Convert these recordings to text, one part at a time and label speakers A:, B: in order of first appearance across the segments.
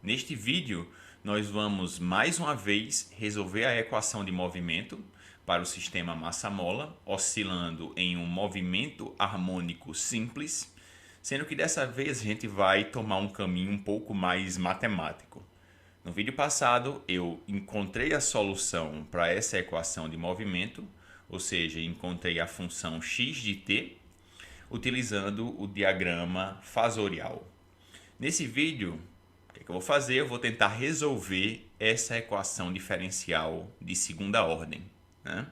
A: Neste vídeo, nós vamos mais uma vez resolver a equação de movimento para o sistema massa-mola, oscilando em um movimento harmônico simples, sendo que dessa vez a gente vai tomar um caminho um pouco mais matemático. No vídeo passado, eu encontrei a solução para essa equação de movimento, ou seja, encontrei a função x de t, utilizando o diagrama fasorial. Nesse vídeo, o que eu vou fazer? Eu vou tentar resolver essa equação diferencial de segunda ordem, né?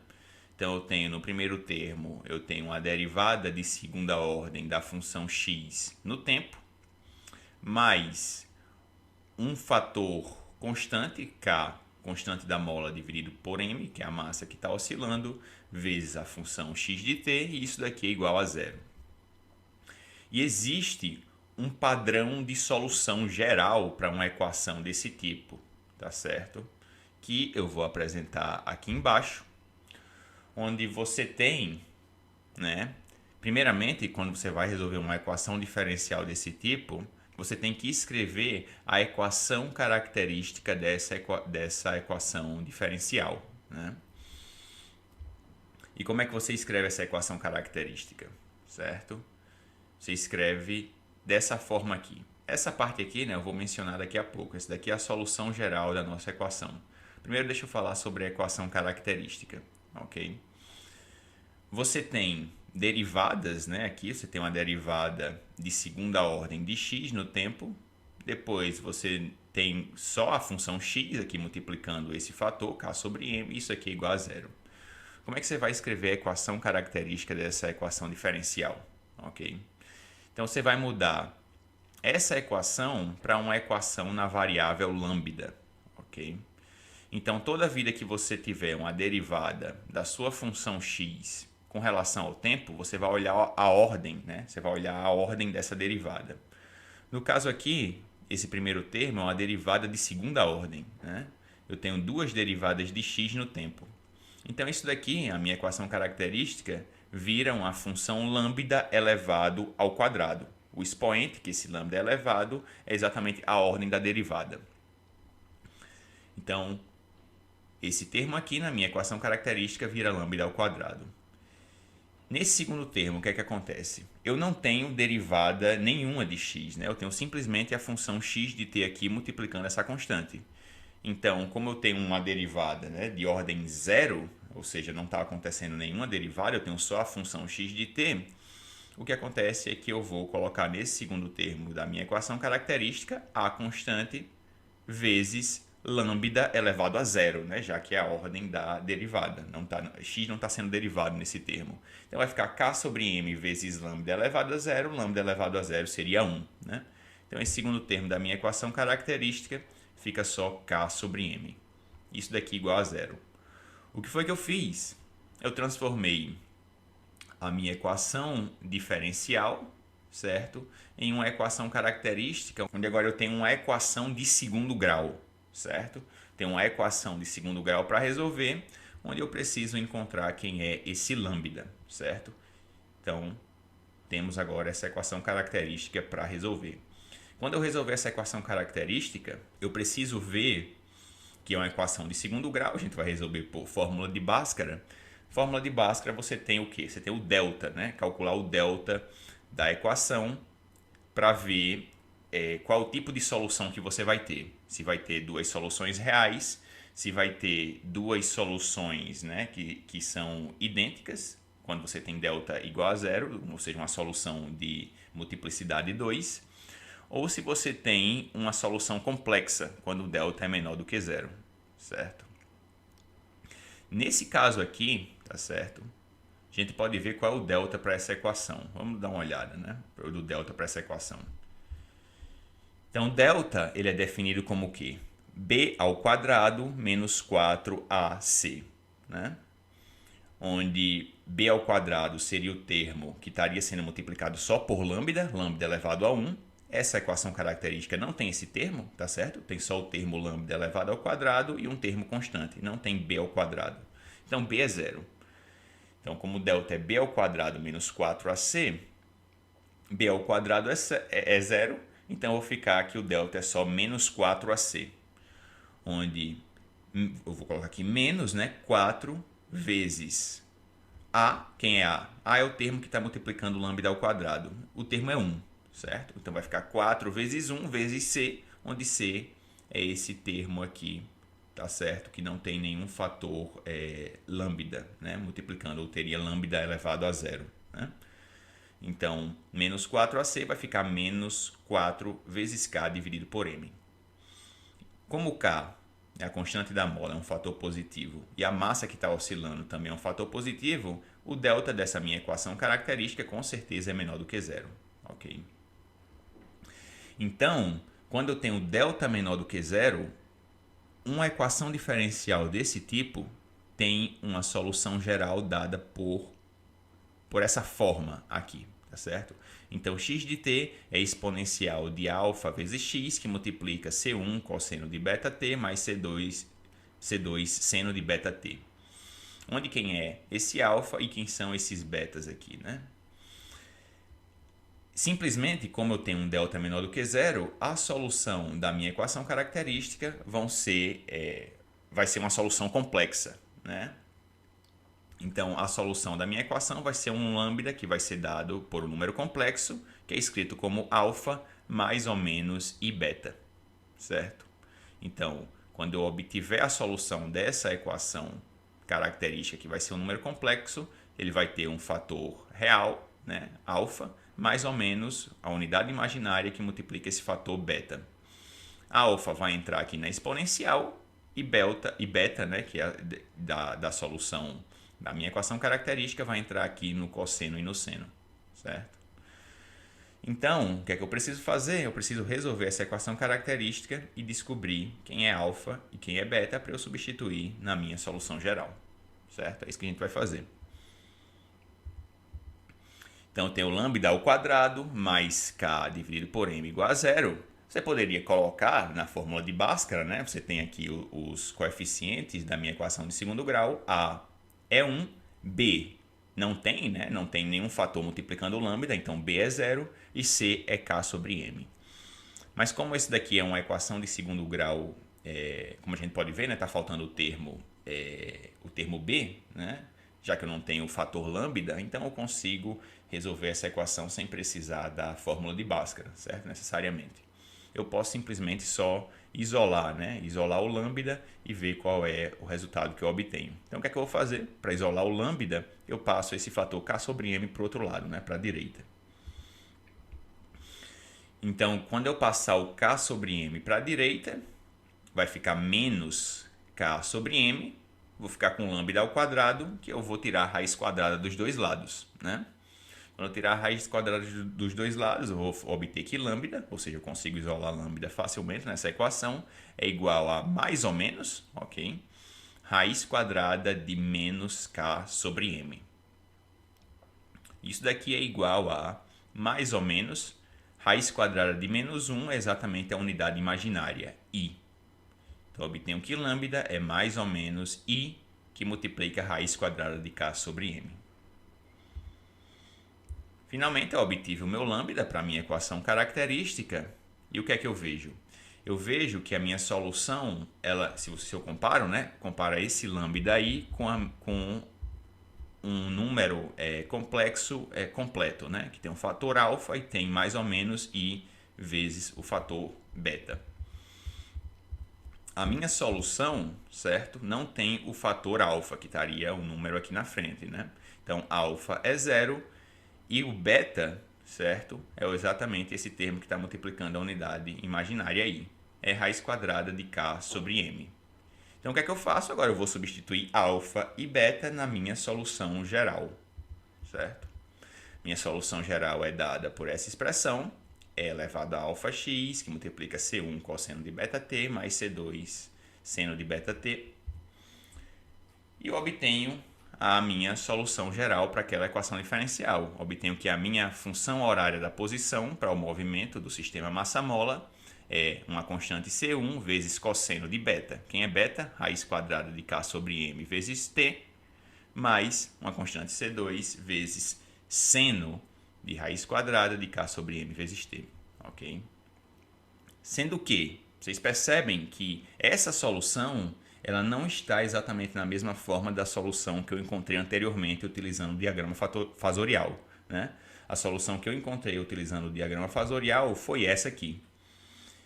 A: Então, eu tenho no primeiro termo, eu tenho a derivada de segunda ordem da função x no tempo, mais um fator constante, K, constante da mola dividido por m, que é a massa que está oscilando, vezes a função x de t, e isso daqui é igual a zero. E existe um padrão de solução geral para uma equação desse tipo, tá certo? Que eu vou apresentar aqui embaixo, onde você tem, né? Primeiramente, quando você vai resolver uma equação diferencial desse tipo, você tem que escrever a equação característica dessa equação diferencial, né? E como é que você escreve essa equação característica, certo? Você escreve dessa forma aqui. Essa parte aqui, né, eu vou mencionar daqui a pouco. Essa daqui é a solução geral da nossa equação. Primeiro, deixa eu falar sobre a equação característica, ok? Você tem derivadas, né? Aqui você tem uma derivada de segunda ordem de x no tempo. Depois você tem só a função x aqui multiplicando esse fator, k sobre m. Isso aqui é igual a zero. Como é que você vai escrever a equação característica dessa equação diferencial? Ok? Então você vai mudar essa equação para uma equação na variável lambda, ok? Então toda vida que você tiver uma derivada da sua função x com relação ao tempo, você vai olhar a ordem, né? Você vai olhar a ordem dessa derivada. No caso aqui, esse primeiro termo é uma derivada de segunda ordem, né? Eu tenho duas derivadas de x no tempo. Então isso daqui, a minha equação característica, vira uma função lambda elevado ao quadrado. O expoente, que esse lambda é elevado, é exatamente a ordem da derivada. Então, esse termo aqui na minha equação característica vira lambda ao quadrado. Nesse segundo termo, o que é que acontece? Eu não tenho derivada nenhuma de x, né? Eu tenho simplesmente a função x de t aqui multiplicando essa constante. Então, como eu tenho uma derivada, né, de ordem zero, ou seja, não está acontecendo nenhuma derivada, eu tenho só a função x de t, o que acontece é que eu vou colocar nesse segundo termo da minha equação característica a constante vezes lambda elevado a zero, né, já que é a ordem da derivada. X não está sendo derivado nesse termo. Então vai ficar k sobre m vezes lambda elevado a zero seria 1. Né? Então esse segundo termo da minha equação característica fica só k sobre m. Isso daqui igual a zero. O que foi que eu fiz? Eu transformei a minha equação diferencial, certo? Em uma equação característica, onde agora eu tenho uma equação de segundo grau, certo? Tenho uma equação de segundo grau para resolver, onde eu preciso encontrar quem é esse lambda, certo? Então, temos agora essa equação característica para resolver. Quando eu resolver essa equação característica, eu preciso ver que é uma equação de segundo grau, a gente vai resolver por fórmula de Bhaskara. Fórmula de Bhaskara você tem o quê? Você tem o delta, né? Calcular o delta da equação para ver qual o tipo de solução que você vai ter. Se vai ter duas soluções reais, se vai ter duas soluções, né, que são idênticas, quando você tem delta igual a zero, ou seja, uma solução de multiplicidade 2, ou se você tem uma solução complexa, quando o delta é menor do que zero, certo? Nesse caso aqui, tá certo? A gente pode ver qual é o delta para essa equação. Vamos dar uma olhada, né? Do delta para essa equação. Então, delta ele é definido como o quê? B ao quadrado menos 4AC, né? Onde B ao quadrado seria o termo que estaria sendo multiplicado só por lambda, lambda elevado a 1. Essa equação característica não tem esse termo, tá certo? Tem só o termo lambda elevado ao quadrado e um termo constante, não tem B ao quadrado. Então, B é zero. Então, como delta é B ao quadrado menos 4AC, B ao quadrado é zero. Então eu vou ficar que o delta é só menos 4ac, onde eu vou colocar aqui menos, né, 4 vezes a. Quem é a? A é o termo que está multiplicando lambda ao quadrado. O termo é 1, certo? Então vai ficar 4 vezes 1 vezes c, onde c é esse termo aqui, tá certo? Que não tem nenhum fator lambda, né? Multiplicando, ou teria lambda elevado a zero, né? Então, menos 4ac vai ficar menos 4 vezes k dividido por m. Como k é a constante da mola, é um fator positivo, e a massa que está oscilando também é um fator positivo, o delta dessa minha equação característica com certeza é menor do que zero. Ok? Então, quando eu tenho delta menor do que zero, uma equação diferencial desse tipo tem uma solução geral dada por essa forma aqui, tá certo? Então, x de t é exponencial de alfa vezes x, que multiplica c1 cosseno de beta t mais c2 seno de beta t. Onde quem é esse alfa e quem são esses betas aqui, né? Simplesmente, como eu tenho um delta menor do que zero, a solução da minha equação característica vai ser uma solução complexa, né? Então, a solução da minha equação vai ser um lambda que vai ser dado por um número complexo, que é escrito como alfa mais ou menos i beta, certo? Então, quando eu obtiver a solução dessa equação característica, que vai ser um número complexo, ele vai ter um fator real, né, alfa, mais ou menos a unidade imaginária que multiplica esse fator beta. A alfa vai entrar aqui na exponencial e beta, né, que é da solução da minha equação característica, vai entrar aqui no cosseno e no seno, certo? Então, o que é que eu preciso fazer? Eu preciso resolver essa equação característica e descobrir quem é alfa e quem é beta para eu substituir na minha solução geral, certo? É isso que a gente vai fazer. Então, eu tenho lambda ao quadrado mais k dividido por m igual a zero. Você poderia colocar na fórmula de Bhaskara, né? Você tem aqui os coeficientes da minha equação de segundo grau. A é 1, B não tem, né? Não tem nenhum fator multiplicando o lambda, então B é zero e C é K sobre M. Mas como esse daqui é uma equação de segundo grau, como a gente pode ver, né? Tá faltando o termo B, né? Já que eu não tenho o fator lambda, então eu consigo resolver essa equação sem precisar da fórmula de Bhaskara, certo? Necessariamente. Eu posso simplesmente só isolar, né? Isolar o lambda e ver qual é o resultado que eu obtenho. Então, o que é que eu vou fazer? Para isolar o lambda, eu passo esse fator k sobre m para o outro lado, né? Para a direita. Então, quando eu passar o k sobre m para a direita, vai ficar menos k sobre m. Vou ficar com lambda ao quadrado, que eu vou tirar a raiz quadrada dos dois lados, né? Quando eu tirar a raiz quadrada dos dois lados, eu vou obter que lambda, ou seja, eu consigo isolar lambda facilmente nessa equação, é igual a mais ou menos, ok? Raiz quadrada de menos k sobre m. Isso daqui é igual a mais ou menos raiz quadrada de menos 1 é exatamente a unidade imaginária, i. Então, eu obtenho que lambda é mais ou menos i, que multiplica a raiz quadrada de k sobre m. Finalmente, eu obtive o meu lambda para a minha equação característica. E o que é que eu vejo? Eu vejo que a minha solução, se eu comparo, né? Compara esse lambda aí com um número complexo completo, né? Que tem um fator alfa e tem mais ou menos i vezes o fator beta. A minha solução, certo? Não tem o fator alfa, que estaria o número aqui na frente, né? Então, alfa é zero. E o beta, certo, é exatamente esse termo que está multiplicando a unidade imaginária i. É raiz quadrada de k sobre m. Então, o que é que eu faço? Agora eu vou substituir alfa e beta na minha solução geral, certo? Minha solução geral é dada por essa expressão, é elevado a alfa x, que multiplica c1 cosseno de beta t, mais c2 seno de beta t. E eu obtenho a minha solução geral para aquela equação diferencial. Obtenho que a minha função horária da posição para o movimento do sistema massa-mola é uma constante C1 vezes cosseno de beta. Quem é beta? Raiz quadrada de K sobre M vezes T, mais uma constante C2 vezes seno de raiz quadrada de K sobre M vezes T. Ok? Sendo que vocês percebem que essa solução ela não está exatamente na mesma forma da solução que eu encontrei anteriormente utilizando o diagrama fasorial, né? A solução que eu encontrei utilizando o diagrama fasorial foi essa aqui.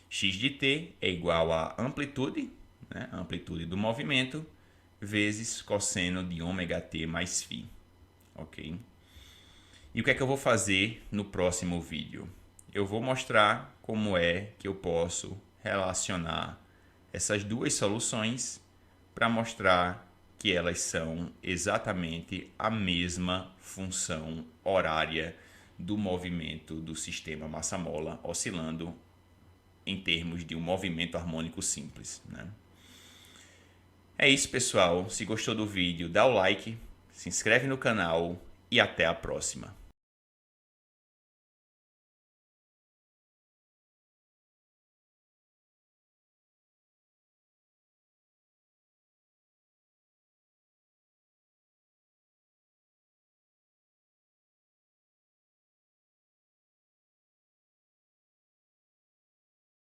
A: X de t é igual a amplitude, né? A amplitude do movimento, vezes cosseno de ômega t mais φ. Ok? E o que é que eu vou fazer no próximo vídeo? Eu vou mostrar como é que eu posso relacionar essas duas soluções para mostrar que elas são exatamente a mesma função horária do movimento do sistema massa-mola oscilando em termos de um movimento harmônico simples, né? É isso, pessoal. Se gostou do vídeo, dá o like, se inscreve no canal e até a próxima.